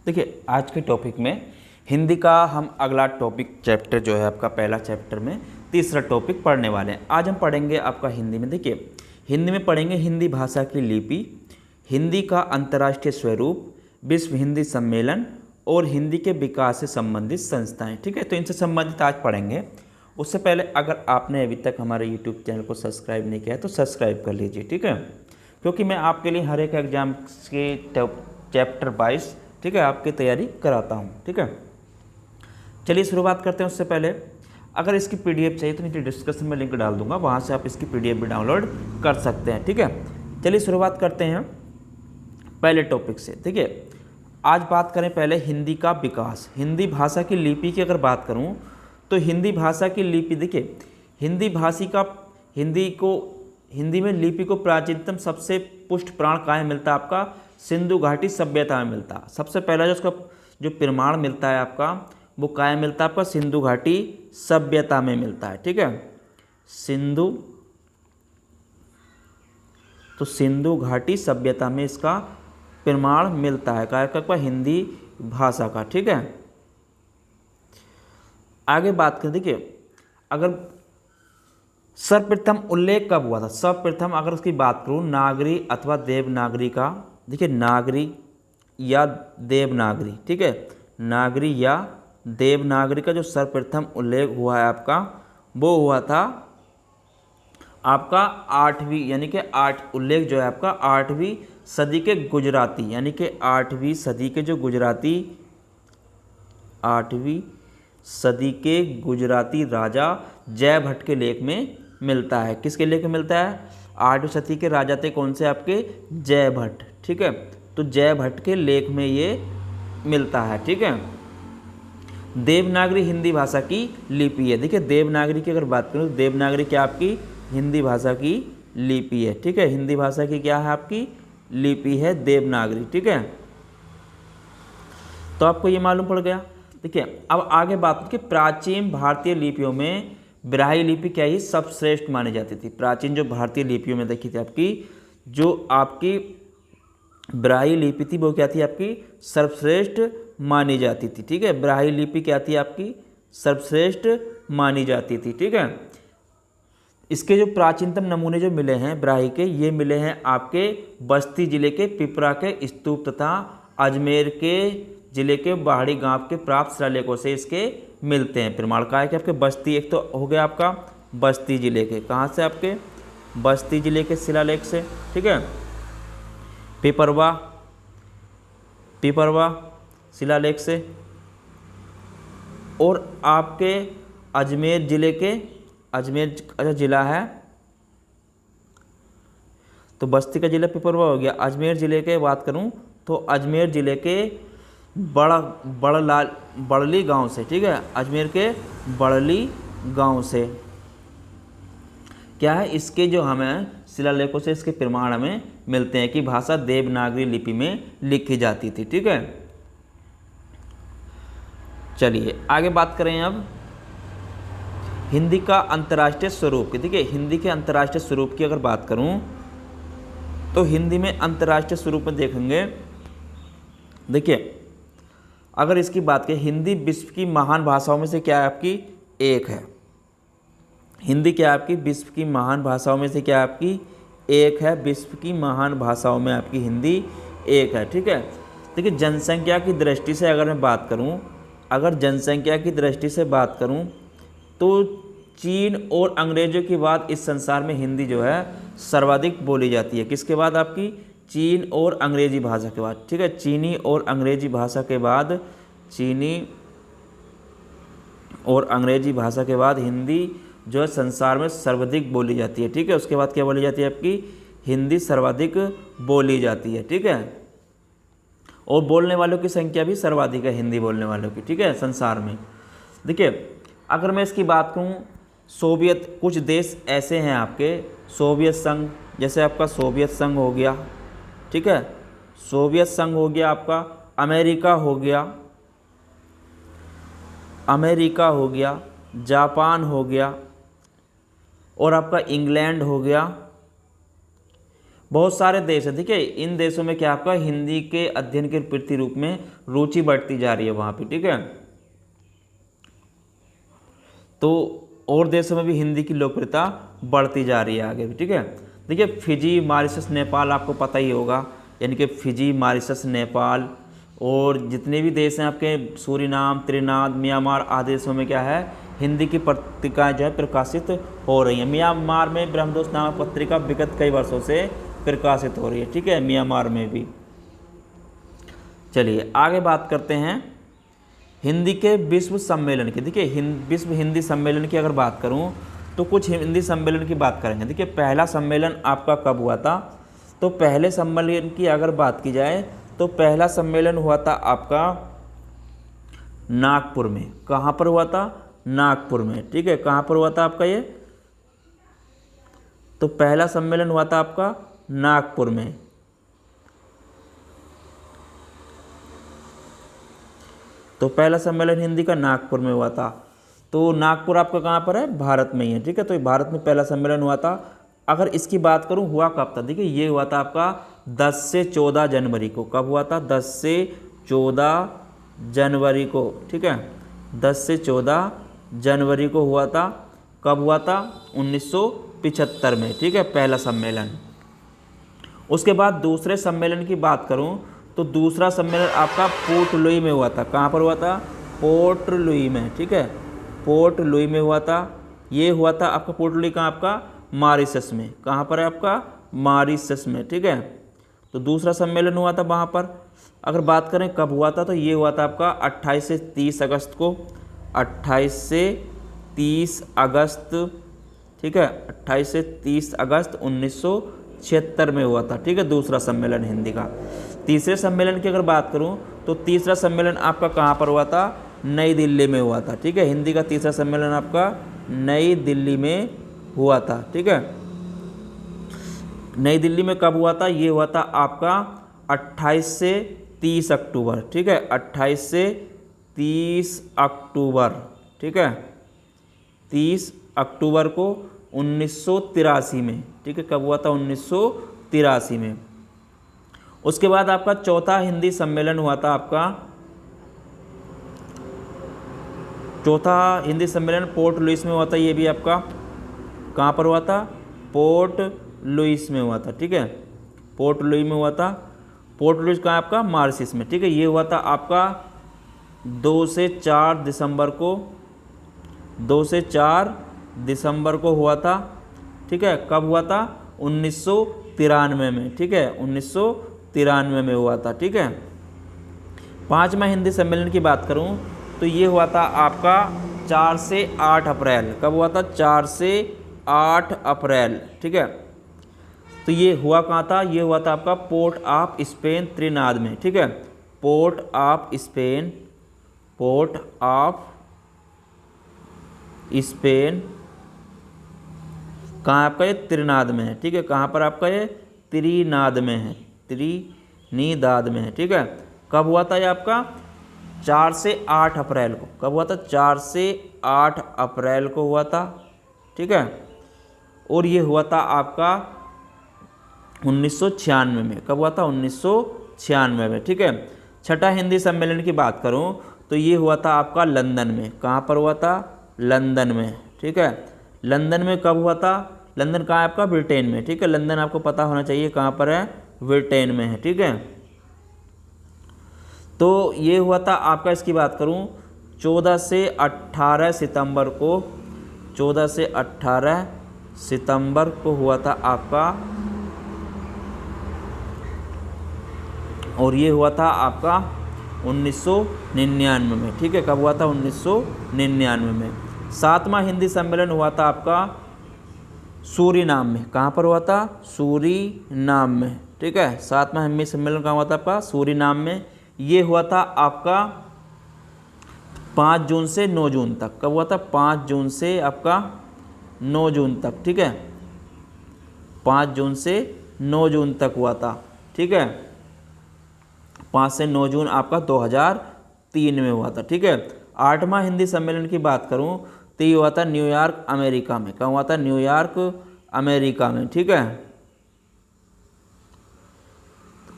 देखिए आज के टॉपिक में हिंदी का हम अगला टॉपिक चैप्टर जो है आपका पहला चैप्टर में तीसरा टॉपिक पढ़ने वाले हैं। आज हम पढ़ेंगे आपका हिंदी में। देखिए हिंदी में पढ़ेंगे हिंदी भाषा की लिपि, हिंदी का अंतर्राष्ट्रीय स्वरूप, विश्व हिंदी सम्मेलन और हिंदी के विकास से संबंधित संस्थाएं। ठीक है, तो इनसे संबंधित आज पढ़ेंगे। उससे पहले अगर आपने अभी तक हमारे यूट्यूब चैनल को सब्सक्राइब नहीं किया है तो सब्सक्राइब कर लीजिए। ठीक है, क्योंकि मैं आपके लिए हर एक एग्जाम के चैप्टर 22 ठीक है आपकी तैयारी कराता हूँ। ठीक है, चलिए शुरुआत करते हैं। उससे पहले अगर इसकी पीडीएफ चाहिए तो नीचे डिस्क्रिप्शन में लिंक डाल दूंगा, वहाँ से आप इसकी पीडीएफ भी डाउनलोड कर सकते हैं। ठीक है, चलिए शुरुआत करते हैं पहले टॉपिक से। ठीक है, आज बात करें पहले हिंदी का विकास। हिंदी भाषा की लिपि की अगर बात करूँ तो हिंदी भाषा की लिपि, देखिए हिंदी में लिपि को प्राचीनतम सबसे पुष्ट प्राण कहाँ मिलता है आपका? सिंधु घाटी सभ्यता में मिलता है। सबसे पहला जो उसका जो प्रमाण मिलता है आपका वो कहाँ मिलता है? आपका सिंधु घाटी सभ्यता में मिलता है। ठीक है, सिंधु घाटी सभ्यता में इसका प्रमाण मिलता है का हिंदी भाषा का। ठीक है, आगे बात करें। देखिए अगर सर्वप्रथम उल्लेख कब हुआ था? सर्वप्रथम अगर उसकी बात करूँ नागरी अथवा देवनागरी का, देखिए नागरी या देवनागरी, ठीक है, नागरी या देवनागरी का जो सर्वप्रथम उल्लेख हुआ है आपका वो हुआ था आपका 8वीं यानी कि उल्लेख जो है आपका 8वीं सदी के गुजराती यानी कि 8वीं सदी के जो गुजराती 8वीं सदी के गुजराती राजा जय भट्ट के लेख में मिलता है। किसके लेख में मिलता है? 8वीं सदी के राजा थे कौन से आपके? जय भट्ट। ठीक है, तो जय भट्ट के लेख में ये मिलता है। ठीक है, देवनागरी हिंदी भाषा की लिपि है। देखिए देवनागरी की अगर बात करूँ तो देवनागरी क्या आपकी हिंदी भाषा की लिपि है। ठीक है, हिंदी भाषा की क्या है आपकी लिपि है? देवनागरी। ठीक है, तो आपको ये मालूम पड़ गया। देखिए अब आगे बात करें कि प्राचीन भारतीय लिपियों में ब्राह्मी लिपि क्या ही सर्वश्रेष्ठ मानी जाती थी। प्राचीन जो भारतीय लिपियों में देखी थी आपकी जो आपकी ब्राह्मी लिपि थी वो क्या थी आपकी? सर्वश्रेष्ठ मानी जाती थी। ठीक है, ब्राह्मी लिपि क्या थी आपकी? सर्वश्रेष्ठ मानी जाती थी। ठीक है, इसके जो प्राचीनतम नमूने जो मिले हैं ब्राह्मी के, ये मिले हैं आपके बस्ती जिले के पिपरा के स्तूप तथा अजमेर के जिले के बाहरी गांव के प्राप्त शिलालेखों से इसके मिलते हैं प्रमाण। का है कि आपके बस्ती, एक तो हो गया आपका बस्ती जिले के, कहाँ से आपके? बस्ती जिले के शिलालेख से। ठीक है, पिपरवा शिलालेख से, और आपके अजमेर जिले के, अजमेर जिला है तो बस्ती का जिला पिपरवा हो गया। अजमेर जिले के बात करूं तो अजमेर जिले के बड़ली गांव से। ठीक है, अजमेर के बड़ली गांव से क्या है? इसके जो हमें शिलालेखों से इसके प्रमाण हमें मिलते हैं कि भाषा देवनागरी लिपि में लिखी जाती थी। ठीक है, चलिए आगे बात करें अब हिंदी का अंतर्राष्ट्रीय स्वरूप की। देखिए हिंदी के अंतर्राष्ट्रीय स्वरूप की अगर बात करूं तो हिंदी में अंतर्राष्ट्रीय स्वरूप में देखेंगे। देखिए अगर इसकी बात करें, हिंदी विश्व की महान भाषाओं में से क्या है आपकी? एक है। हिंदी क्या है आपकी? विश्व की महान भाषाओं में से क्या है आपकी? एक है। विश्व की महान भाषाओं में आपकी हिंदी एक है। ठीक है, देखिए जनसंख्या की दृष्टि से अगर मैं बात करूं, अगर जनसंख्या की दृष्टि से बात करूं तो चीन और अंग्रेजों के बाद इस संसार में हिंदी जो है सर्वाधिक बोली जाती है। किसके बाद आपकी? चीन और अंग्रेजी भाषा के बाद। ठीक है, चीनी और अंग्रेजी भाषा के बाद, चीनी और अंग्रेजी भाषा के बाद हिंदी जो है संसार में सर्वाधिक बोली जाती है। ठीक है, उसके बाद क्या बोली जाती है आपकी? हिंदी सर्वाधिक बोली जाती है। ठीक है, और बोलने वालों की संख्या भी सर्वाधिक है हिंदी बोलने वालों की। ठीक है, संसार में। देखिए अगर मैं इसकी बात करूँ, सोवियत कुछ देश ऐसे हैं आपके, सोवियत संघ, जैसे आपका सोवियत संघ हो गया। ठीक है, सोवियत संघ हो गया आपका, अमेरिका हो गया, जापान हो गया और आपका इंग्लैंड हो गया, बहुत सारे देश हैं, ठीक है। इन देशों में क्या आपका हिंदी के अध्ययन के प्रति रूप में रुचि बढ़ती जा रही है वहाँ पे, ठीक है। तो और देशों में भी हिंदी की लोकप्रियता बढ़ती जा रही है आगे भी, ठीक है। देखिए फिजी, मॉरिशस, नेपाल आपको पता ही होगा, यानी कि फिजी, मॉरिशस, नेपाल और जितने भी देश हैं आपके, सूरीनाम, त्रिनाद, म्यांमार आदि देशों में क्या है, हिंदी की पत्रिकाएं जो है प्रकाशित हो रही हैं। म्यांमार में ब्रह्मदोष नामक पत्रिका विगत कई वर्षों से प्रकाशित हो रही है, ठीक है, म्यांमार में भी। चलिए आगे बात करते हैं हिंदी के विश्व सम्मेलन की। देखिए विश्व हिंदी सम्मेलन की अगर बात करूं तो कुछ हिंदी सम्मेलन की बात करेंगे। देखिए पहला सम्मेलन आपका कब हुआ था, तो पहले सम्मेलन की अगर बात की जाए तो पहला सम्मेलन हुआ था आपका नागपुर में। कहाँ पर हुआ था, नागपुर में, ठीक है। कहाँ पर हुआ था आपका ये, तो पहला सम्मेलन हुआ था आपका नागपुर में। तो पहला सम्मेलन हिंदी का नागपुर में हुआ था। तो नागपुर आपका कहाँ पर है, भारत में ही है, ठीक है। तो भारत में पहला सम्मेलन हुआ था। अगर इसकी बात करूँ हुआ कब था, देखिए ये हुआ था आपका 10 से 14 जनवरी को। कब हुआ था, 10 से 14 जनवरी को, ठीक है। 10 से 14 जनवरी को हुआ था। कब हुआ था, 1975 में, ठीक है, पहला सम्मेलन। उसके बाद दूसरे सम्मेलन की बात करूं तो दूसरा सम्मेलन आपका पोर्ट लुई में हुआ था। कहाँ पर हुआ था, पोर्ट लुई में, ठीक है, पोर्ट लुई में हुआ था। ये हुआ था आपका पोर्ट लुई कहाँ, आपका मॉरिशस में। कहाँ पर है आपका, मॉरिशस में, ठीक है। तो दूसरा सम्मेलन हुआ था वहाँ पर। अगर बात करें कब हुआ था, तो ये हुआ था आपका 28 से 30 अगस्त को। 28 से 30 अगस्त, ठीक है, 28 से 30 अगस्त 1976 में हुआ था, ठीक है, दूसरा सम्मेलन हिंदी का। तीसरे सम्मेलन की अगर बात करूं तो तीसरा सम्मेलन आपका कहाँ पर हुआ था, नई दिल्ली में हुआ था, ठीक है। हिंदी का तीसरा सम्मेलन आपका नई दिल्ली में हुआ था, ठीक है। नई दिल्ली में कब हुआ था, ये हुआ था आपका 28 से 30 अक्टूबर, ठीक है, 28 से 30 अक्टूबर, ठीक है, 30 अक्टूबर को 1983 में, ठीक है। कब हुआ था, 1983 में। उसके बाद आपका चौथा हिंदी सम्मेलन हुआ था आपका, चौथा हिंदी सम्मेलन पोर्ट लुइस में हुआ था। ये भी आपका कहाँ पर हुआ था, पोर्ट लुइस में हुआ था, ठीक है, पोर्ट लुई में हुआ था। पोर्ट लुइस कहाँ आपका, मॉरिशस में, ठीक है। ये हुआ था आपका 2 से 4 दिसंबर को, 2 से 4 दिसंबर को हुआ था, ठीक है। कब हुआ था, 1993 में, ठीक है, 1993 में हुआ था, ठीक है। पांचवा हिंदी सम्मेलन की बात करूं तो ये हुआ था आपका 4 से 8 अप्रैल। कब हुआ था, 4 से 8 अप्रैल, ठीक है। तो ये हुआ कहाँ था, ये हुआ था आपका पोर्ट ऑफ स्पेन, त्रिनाद में, ठीक है, port of Spain, port of Spain कहाँ आपका ये, त्रिनाद में है, ठीक है। कहाँ पर आपका ये, त्रिनाद में है, त्रिनिदाद में है, ठीक है। कब हुआ था ये आपका, 4 से 8 अप्रैल को। कब हुआ था, 4 से 8 अप्रैल को हुआ था, ठीक है। और ये हुआ था आपका 1996 में। कब हुआ था, 1996 में, ठीक है। छठा हिंदी सम्मेलन की बात करूं तो ये हुआ था आपका लंदन में। कहाँ पर हुआ था, लंदन में, ठीक है। लंदन में कब हुआ था, लंदन कहाँ है आपका, ब्रिटेन में, ठीक है। लंदन आपको पता होना चाहिए कहाँ पर है, ब्रिटेन में है, ठीक है। तो ये हुआ था आपका, इसकी बात करूं 14 से 18 सितंबर को, 14 से 18 सितंबर को हुआ था आपका। और ये हुआ था आपका 1999 में, ठीक है। कब हुआ था, 1999 में। सातवां हिंदी सम्मेलन हुआ था आपका सूरीनाम में। कहाँ पर हुआ था, सूरीनाम में, ठीक है। सातवां हिंदी सम्मेलन कहाँ हुआ था आपका, सूरीनाम में। ये हुआ था आपका 5 जून से 9 जून तक। कब हुआ था, 5 जून से आपका 9 जून तक, ठीक है, 5 जून से 9 जून तक हुआ था, ठीक है। 5 से 9 जून आपका 2003 में हुआ था, ठीक है। आठवां हिंदी सम्मेलन की बात करूं तो ये हुआ था न्यूयॉर्क, अमेरिका में। कहाँ हुआ था, न्यूयॉर्क, अमेरिका में, ठीक है।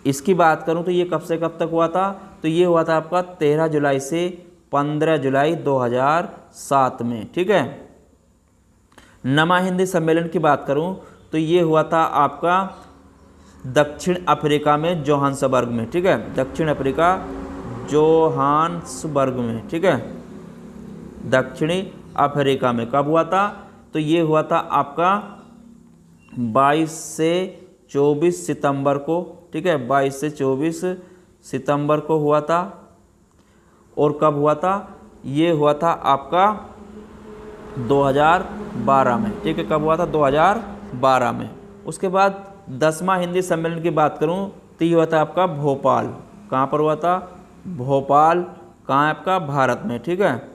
इसकी बात करूं तो ये कब से कब तक हुआ था, तो ये हुआ था आपका 13 जुलाई से 15 जुलाई 2007 में, ठीक है। नमा हिंदी सम्मेलन की बात करूं तो ये हुआ था आपका दक्षिण अफ्रीका में जोहान्सबर्ग में, ठीक है, दक्षिण अफ्रीका जोहान्सबर्ग में, ठीक है, दक्षिणी अफ्रीका में। कब हुआ था, तो ये हुआ था आपका 22 से 24 सितंबर को, ठीक है, 22 से 24 सितंबर को हुआ था। और कब हुआ था, ये हुआ था आपका 2012 में, ठीक है, कब हुआ था, 2012 में। उसके बाद 10वां हिंदी सम्मेलन की बात करूं तो ये हुआ था आपका भोपाल। कहाँ पर हुआ था, भोपाल, कहाँ है आपका, भारत में, ठीक है।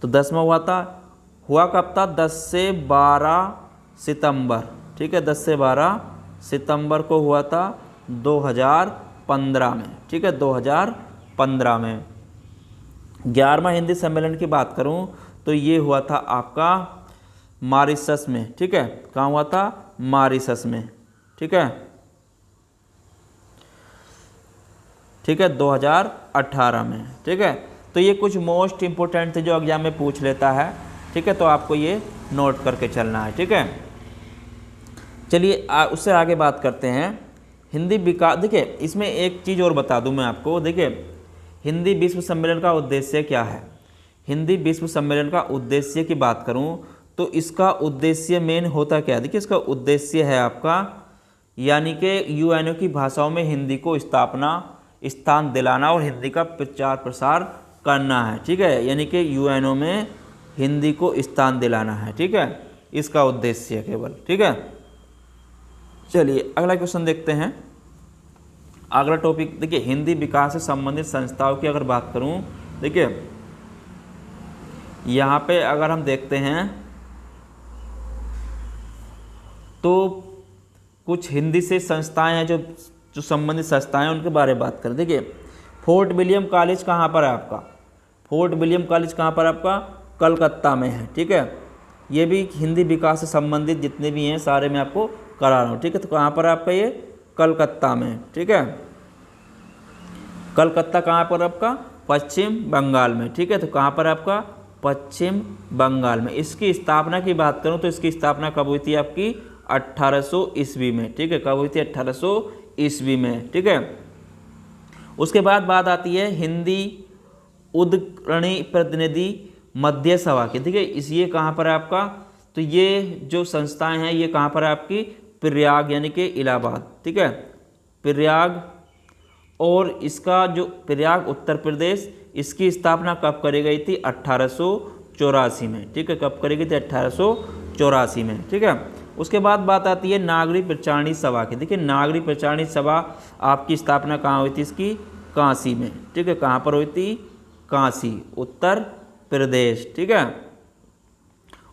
तो 10वां हुआ था, हुआ कब था, 10 से 12 सितंबर, ठीक है, 10 से 12 सितंबर को हुआ था 2015 में, ठीक है, 2015 में। 11वां हिंदी सम्मेलन की बात करूं तो ये हुआ था आपका मॉरिशस में, ठीक है, कहाँ हुआ था, मॉरिशस में, ठीक है, ठीक है, 2018 में, ठीक है। तो ये कुछ मोस्ट इंपोर्टेंट थे जो एग्जाम में पूछ लेता है, ठीक है, तो आपको ये नोट करके चलना है, ठीक है। चलिए उससे आगे बात करते हैं हिंदी विकास। देखिए इसमें एक चीज़ और बता दूं मैं आपको, देखिए हिंदी विश्व सम्मेलन का उद्देश्य क्या है। हिंदी विश्व सम्मेलन का उद्देश्य की बात करूं तो इसका उद्देश्य मेन होता क्या है, देखिए इसका उद्देश्य है आपका यानी कि यूएनओ की भाषाओं में हिंदी को स्थान दिलाना और हिंदी का प्रचार प्रसार करना है, ठीक है, यानी कि यूएनओ में हिंदी को स्थान दिलाना है, ठीक है, इसका उद्देश्य है केवल, ठीक है। चलिए अगला क्वेश्चन देखते हैं। अगला टॉपिक देखिए हिंदी विकास से संबंधित संस्थाओं की अगर बात करूं, देखिए यहाँ पे अगर हम देखते हैं तो कुछ हिंदी से संस्थाएं हैं जो संबंधित संस्थाएं हैं, उनके बारे में बात करें। देखिए फोर्ट विलियम कॉलेज कहाँ पर है आपका, फोर्ट विलियम कॉलेज कहाँ पर आपका, कलकत्ता में है, ठीक है। ये भी हिंदी विकास से संबंधित जितने भी हैं सारे मैं आपको करा रहा हूँ, ठीक है। तो कहाँ पर आपका ये, कलकत्ता में, ठीक है, कलकत्ता कहाँ पर आपका, पश्चिम बंगाल में, ठीक है। तो कहाँ पर आपका, पश्चिम बंगाल में। इसकी स्थापना की बात करूँ तो इसकी स्थापना कब हुई थी आपकी, 1800 ईस्वी में, ठीक है, कब हुई थी, 1800 ईस्वी में, ठीक है। उसके बाद बात आती है हिंदी उद्ग्रणी प्रतिनिधि मध्य सभा की, ठीक है, ये कहाँ पर है आपका, तो ये जो संस्थाएं हैं ये कहाँ पर है आपकी, प्रयाग यानी कि इलाहाबाद, ठीक है, प्रयाग। और इसका जो प्रयाग उत्तर प्रदेश, इसकी स्थापना कब करी गई थी, 1884 में, ठीक है, कब करी गई थी, 1884 में, ठीक है। उसके बाद बात आती है नागरिक प्रचारणी सभा की। देखिए नागरिक प्रचारणी सभा आपकी स्थापना कहाँ हुई थी, इसकी काशी में, ठीक है, कहाँ पर हुई थी, काशी उत्तर प्रदेश, ठीक है।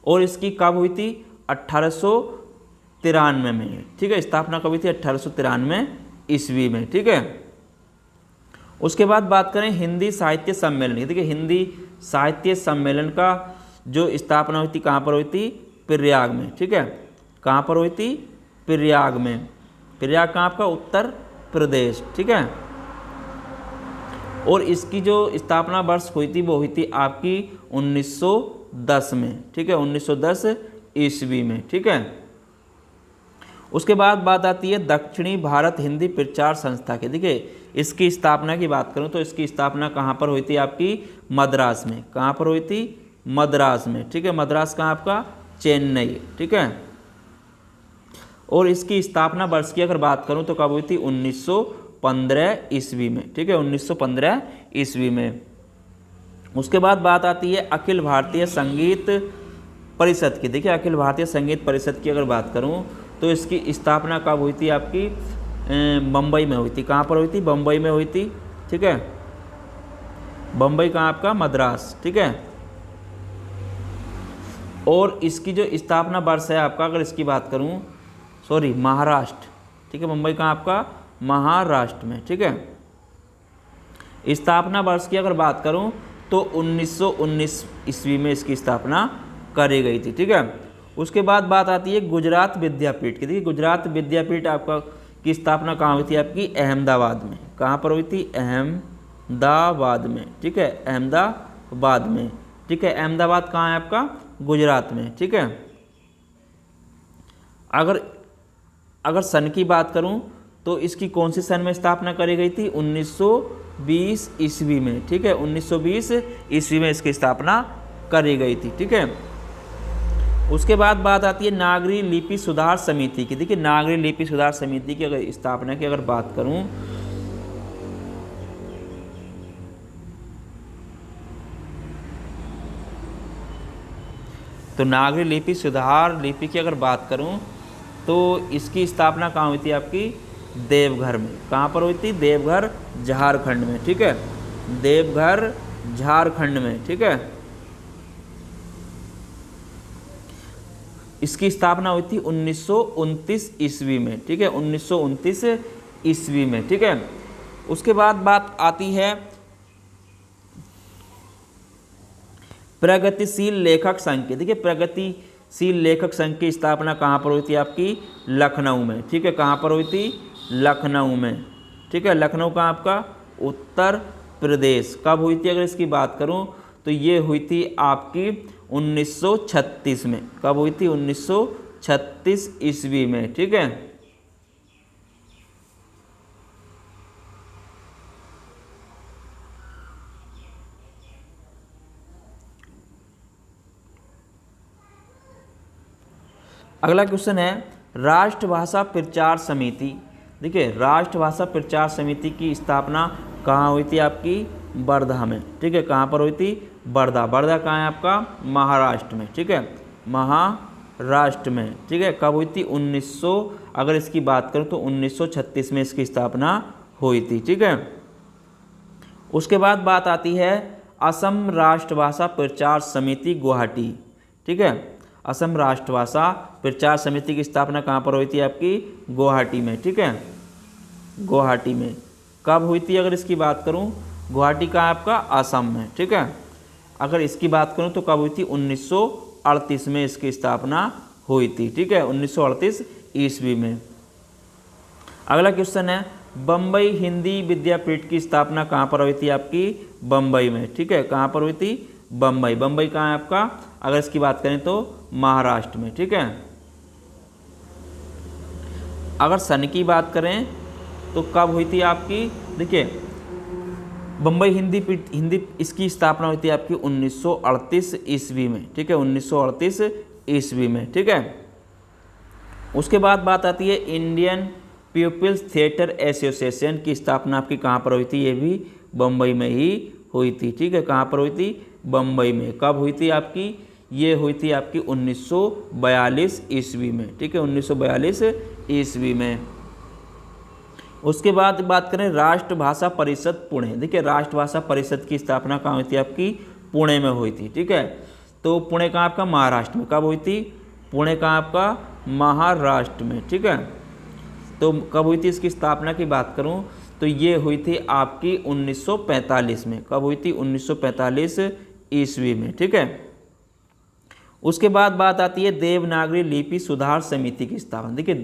और इसकी कब हुई थी, 1893 में, ठीक है, स्थापना कब हुई थी, 1893 ईस्वी में, ठीक है। उसके बाद बात करें हिंदी साहित्य सम्मेलन की। देखिए हिंदी साहित्य सम्मेलन का जो स्थापना हुई थी कहाँ पर हुई थी, प्रयाग में, ठीक है, कहाँ पर हुई थी, प्रयाग में। प्रयाग कहाँ आपका, उत्तर प्रदेश, ठीक है। और इसकी जो स्थापना वर्ष हुई थी वो हुई थी आपकी 1910 में, ठीक है, 1910 ईस्वी में, ठीक है। उसके बाद बात आती है दक्षिणी भारत हिंदी प्रचार संस्था की। देखिए इसकी स्थापना की बात करूं तो इसकी स्थापना कहाँ पर हुई थी आपकी, मद्रास में, कहाँ पर हुई थी, मद्रास में, ठीक है, मद्रास कहाँ आपका, चेन्नई, ठीक है। और इसकी स्थापना वर्ष की अगर बात करूं तो कब हुई थी, 1915 ईस्वी में, ठीक है, 1915 ईस्वी में। उसके बाद बात आती है अखिल भारतीय संगीत परिषद की। देखिए अखिल भारतीय संगीत परिषद की अगर बात करूं तो इसकी स्थापना कब हुई थी आपकी, बम्बई में हुई थी। कहाँ पर हुई थी, बम्बई में हुई थी, ठीक है, बम्बई कहाँ आपका, मद्रास, ठीक है। और इसकी जो स्थापना वर्ष है आपका, अगर इसकी बात करूं, सॉरी महाराष्ट्र, ठीक है, मुंबई कहाँ आपका, महाराष्ट्र में, ठीक है। स्थापना वर्ष की अगर बात करूं तो 1919 ईस्वी में इसकी स्थापना करी गई थी, ठीक है। उसके बाद बात आती है गुजरात विद्यापीठ की। देखिए गुजरात विद्यापीठ आपका की स्थापना कहाँ हुई थी आपकी? अहमदाबाद में। कहाँ पर हुई थी? अहमदाबाद में, ठीक है, अहमदाबाद में, ठीक है। अहमदाबाद कहाँ है आपका? गुजरात में, ठीक है। अगर सन की बात करूं तो इसकी कौन सी सन में स्थापना करी गई थी? 1920 ईस्वी में, ठीक है, 1920 ईस्वी में इसकी स्थापना करी गई थी, ठीक है। उसके बाद बात आती है नागरी लिपि सुधार समिति की। देखिए नागरी लिपि सुधार समिति की अगर स्थापना की अगर बात करूं तो नागरी लिपि सुधार लिपि की अगर बात करूं तो इसकी स्थापना कहाँ हुई थी आपकी? देवघर में। कहाँ पर हुई थी? देवघर झारखंड में, ठीक है, देवघर झारखंड में, ठीक है। इसकी स्थापना हुई थी 1929 ईस्वी में, ठीक है, 1929 ईस्वी में, ठीक है। उसके बाद बात आती है प्रगतिशील लेखक संघ की। देखिए प्रगतिशील लेखक संघ की स्थापना कहाँ पर हुई थी आपकी? लखनऊ में, ठीक है। कहाँ पर हुई थी? लखनऊ में, ठीक है। लखनऊ का आपका उत्तर प्रदेश। कब हुई थी अगर इसकी बात करूं तो ये हुई थी आपकी 1936 में। कब हुई थी? 1936 ईस्वी में, ठीक है। अगला क्वेश्चन है राष्ट्रभाषा प्रचार समिति। देखिए राष्ट्रभाषा प्रचार समिति की स्थापना कहाँ हुई थी आपकी? वर्धा में, ठीक है। कहाँ पर हुई थी? वर्धा। वर्धा कहाँ है आपका? महाराष्ट्र में, ठीक है, महाराष्ट्र में, ठीक है। कब हुई थी? 1900 अगर इसकी बात करूँ तो 1936 में इसकी स्थापना हुई थी, ठीक है। उसके बाद बात आती है असम राष्ट्रभाषा प्रचार समिति गुवाहाटी, ठीक है। असम राष्ट्रभाषा प्रचार समिति की स्थापना कहाँ पर हुई थी आपकी? गुवाहाटी में, ठीक है, गुवाहाटी में। कब हुई थी अगर इसकी बात करूँ? गुवाहाटी का आपका असम में, ठीक है। अगर इसकी बात करूँ तो कब हुई थी? 1938 में इसकी स्थापना हुई थी, ठीक है, 1938 ईस्वी में। अगला क्वेश्चन है बम्बई हिंदी विद्यापीठ की स्थापना कहाँ पर हुई थी आपकी? बम्बई में, ठीक है। कहाँ पर हुई थी? बम्बई। बम्बई कहाँ है आपका? अगर इसकी बात करें तो महाराष्ट्र में, ठीक है। अगर सन की बात करें तो कब हुई थी आपकी? देखिए बम्बई हिंदी इसकी स्थापना हुई थी आपकी 1938 ईस्वी में, ठीक है, 1938 ईस्वी में, ठीक है। उसके बाद बात आती है इंडियन पीपल्स थिएटर एसोसिएशन की स्थापना आपकी कहाँ पर हुई थी? ये भी बम्बई में ही हुई थी, ठीक है। कहाँ पर हुई थी? बम्बई में। कब हुई थी आपकी? ये हुई थी आपकी 1942 ईस्वी में, ठीक है, 1942 ईस्वी में। उसके बाद बात करें राष्ट्रभाषा परिषद पुणे। देखिए राष्ट्रभाषा परिषद की स्थापना कहाँ हुई थी आपकी? पुणे में हुई थी, ठीक है। तो पुणे कहाँ आपका? महाराष्ट्र में। कब हुई थी? पुणे कहाँ आपका? महाराष्ट्र में, ठीक है। तो कब हुई थी इसकी स्थापना की बात करूँ तो ये हुई थी आपकी 1945 में। कब हुई थी? 1945 ईस्वी में, ठीक है। उसके बाद बात आती है देवनागरी लिपि सुधार समिति की स्थापना। देखिए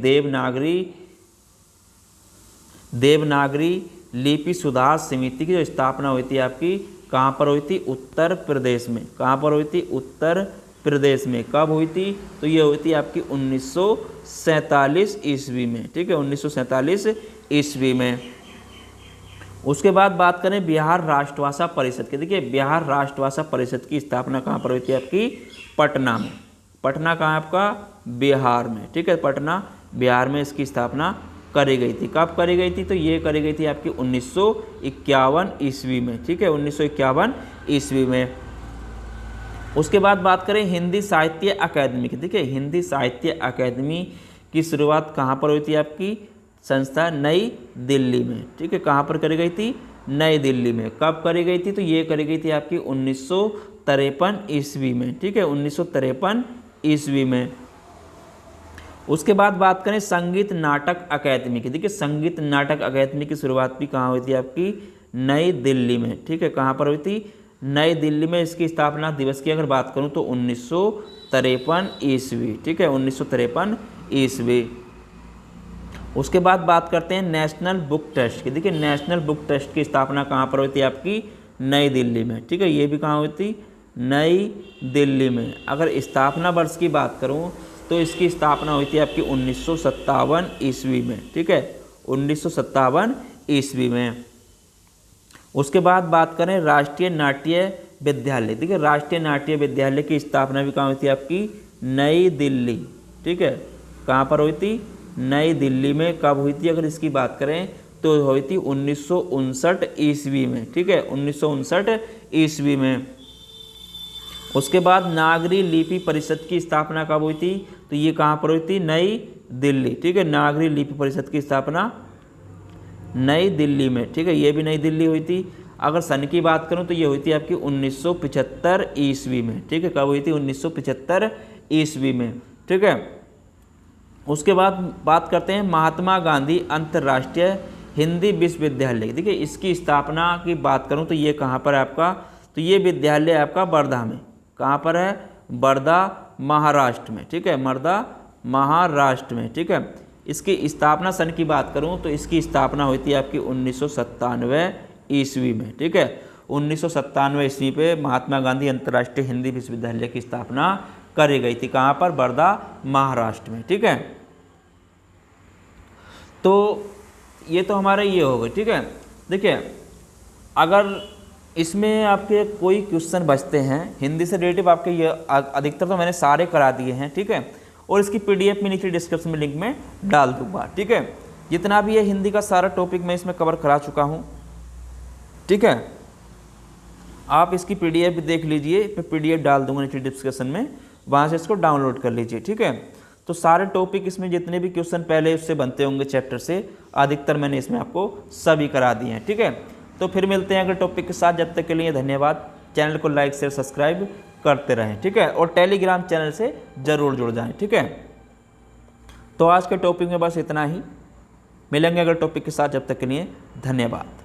देवनागरी लिपि सुधार समिति की जो स्थापना हुई थी आपकी कहाँ पर हुई थी? उत्तर प्रदेश में। कहाँ पर हुई थी? उत्तर प्रदेश में। कब हुई थी? तो ये हुई थी आपकी 1947 ईस्वी में, ठीक है, 1947 ईस्वी में। उसके बाद बात करें बिहार राष्ट्रभाषा परिषद की। देखिए बिहार राष्ट्रभाषा परिषद की स्थापना कहाँ पर हुई थी आपकी? पटना में। पटना कहाँ आपका? बिहार में, ठीक है, पटना बिहार में इसकी स्थापना करी गई थी। कब करी गई थी? तो ये करी गई थी आपकी 1951 ईस्वी में, ठीक है, 1951 ईस्वी में। उसके बाद बात करें हिंदी साहित्य अकादमी की। देखिए हिंदी साहित्य अकादमी की शुरुआत कहाँ पर हुई थी आपकी? संस्था नई दिल्ली में, ठीक है। कहाँ पर करी गई थी? नई दिल्ली में। कब करी गई थी? तो ये करी गई थी आपकी 1953 ईस्वी में, ठीक है, 1953 ईस्वी में। उसके बाद बात करें संगीत नाटक अकादमी की। देखिए संगीत नाटक अकादमी की शुरुआत भी कहाँ हुई थी आपकी? नई दिल्ली में, ठीक है। कहाँ पर हुई थी? नई दिल्ली में। इसकी स्थापना दिवस की अगर बात करूँ तो 1953 ईस्वी, ठीक है, 1953 ईस्वी। उसके बाद बात करते हैं नेशनल बुक ट्रस्ट की। देखिए नेशनल बुक ट्रस्ट की स्थापना कहाँ पर हुई थी आपकी, नई दिल्ली में। ठीक है, ये भी कहाँ हुई थी, नई दिल्ली में। अगर स्थापना वर्ष की बात करूँ तो इसकी स्थापना हुई थी आपकी 1957 ईस्वी में। ठीक है, 1957 ईस्वी में। उसके बाद बात करें राष्ट्रीय नाट्य विद्यालय। देखिए राष्ट्रीय नाट्य विद्यालय की स्थापना भी कहाँ हुई थी आपकी, नई दिल्ली। ठीक है, कहाँ पर हुई थी, नई दिल्ली में। कब हुई थी अगर इसकी बात करें तो हुई थी 1959 ईस्वी में। ठीक है, 1959 ईस्वी में। उसके बाद नागरी लिपि परिषद की स्थापना कब हुई थी, तो ये कहाँ पर हुई थी, नई दिल्ली। ठीक है, नागरी लिपि परिषद की स्थापना नई दिल्ली में। ठीक है, ये भी नई दिल्ली हुई थी। अगर सन की बात करूं तो ये हुई थी आपकी 1975 ईस्वी में। ठीक है, कब हुई थी, 1975 ईस्वी में। ठीक है, उसके बाद बात करते हैं महात्मा गांधी अंतर्राष्ट्रीय हिंदी विश्वविद्यालय। देखिए इसकी स्थापना की बात करूं तो ये कहाँ पर है आपका, तो ये विद्यालय आपका वर्धा में। कहाँ पर है, वर्धा महाराष्ट्र में। ठीक है, वर्धा महाराष्ट्र में। ठीक है, इसकी स्थापना सन की बात करूं तो इसकी स्थापना हुई थी आपकी 1997 ईस्वी में। ठीक है, 1997 ईस्वी पे महात्मा गांधी अंतर्राष्ट्रीय हिंदी विश्वविद्यालय की स्थापना करी गई थी। कहाँ पर, वर्धा महाराष्ट्र में। ठीक है, तो ये तो हमारा ये हो गए। ठीक है, देखिए अगर इसमें आपके कोई क्वेश्चन बचते हैं हिंदी से रिलेटिव, आपके ये अधिकतर तो मैंने सारे करा दिए हैं। ठीक है, और इसकी पीडीएफ में नीचे डिस्क्रिप्शन में लिंक में डाल दूंगा। ठीक है, जितना भी है हिंदी का सारा टॉपिक मैं इसमें कवर करा चुका हूँ। ठीक है, आप इसकी पीडीएफ भी देख लीजिए, मैं पीडीएफ डाल दूंगा नीचे डिस्क्रिप्शन में, वहाँ से इसको डाउनलोड कर लीजिए। ठीक है, तो सारे टॉपिक इसमें जितने भी क्वेश्चन पहले उससे बनते होंगे चैप्टर से, अधिकतर मैंने इसमें आपको सभी करा दिए हैं। ठीक है, तो फिर मिलते हैं अगले टॉपिक के साथ। जब तक के लिए धन्यवाद। चैनल को लाइक शेयर सब्सक्राइब करते रहें। ठीक है, और टेलीग्राम चैनल से ज़रूर जुड़ जाएं। ठीक है, तो आज के टॉपिक में बस इतना ही। मिलेंगे अगले टॉपिक के साथ, जब तक के लिए धन्यवाद।